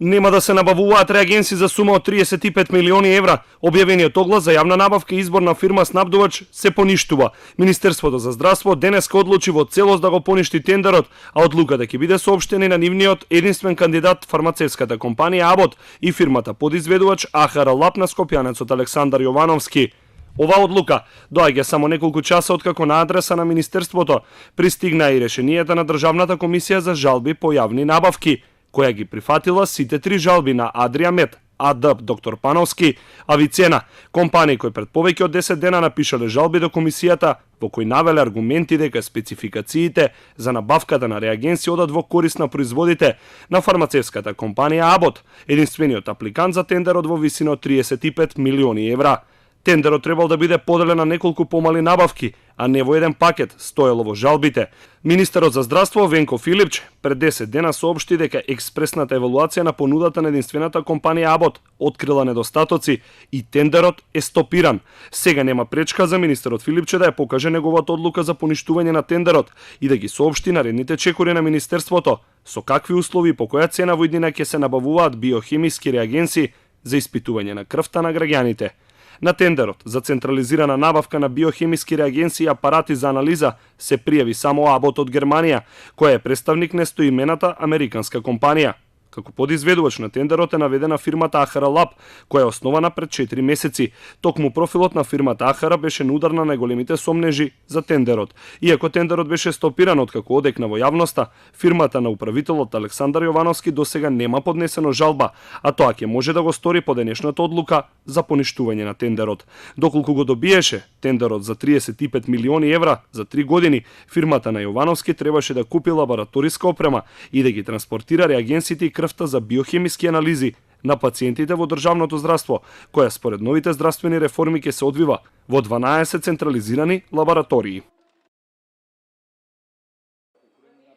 Нема да се набавуваат реагенси за сума од 35 милиони евра. Објавениот оглас за јавна набавка и избор на фирма снабдувач се поништува. Министерството за здравство денеска одлучи во целост да го поништи тендерот, а одлуката ќе биде соопштена на нивниот единствен кандидат фармацевската компанија Абот и фирмата подизведувач АХР Лаб на скопјанецот Александар Јовановски. Ова одлука доаѓа само неколку часа откако на адреса на Министерството пристигна и решенијата на Државната комисија за жалби по јавни набавки, која ги прифатила сите три жалби на Адриамед, АД, доктор Пановски, Авицена, компании кои пред повеќе од 10 дена напишале жалби до комисијата, во кои навеле аргументи дека спецификациите за набавката на реагенси одат во корист на производите на фармацевската компанија Абот, единствениот апликант за тендерот во висина од 35 милиони евра. Тендерот требал да биде поделен на неколку помали набавки, а не во еден пакет, стоело во жалбите. Министерот за здравство Венко Филипч пред 10 дена соопшти дека експресната евалуација на понудата на единствената компанија Абот открила недостатоци и тендерот е стопиран. Сега нема пречка за министерот Филипче да ја покаже неговата одлука за поништување на тендерот и да ги соопшти наредните чекори на министерството со какви услови и по која цена во иднина ќе се набавуваат биохемиски реагенси за испитување на крвта на граѓаните. На тендерот за централизирана набавка на биохемиски реагенси и апарати за анализа се пријави само Абот од Германија, која е представник на истоимената американска компанија. Како подизведувач на тендерот е наведена фирмата АХР Лаб, која е основана пред 4 месеци. Токму профилот на фирмата АХР беше на удар на најголемите сомнежи за тендерот. Иако тендерот беше стопиран откако одекна во јавноста, фирмата на управителот Александар Јовановски досега нема поднесено жалба, а тоа ќе може да го стори по денешната одлука за поништување на тендерот. Доколку го добиеше тендерот за 35 милиони евра за 3 години, фирмата на Јовановски требаше да купи лабораториска опрема и да ги транспортира реагенсите и крвта за биохемиски анализи на пациентите во државното здравство, која според новите здравствени реформи ќе се одвива во 12 централизирани лаборатории.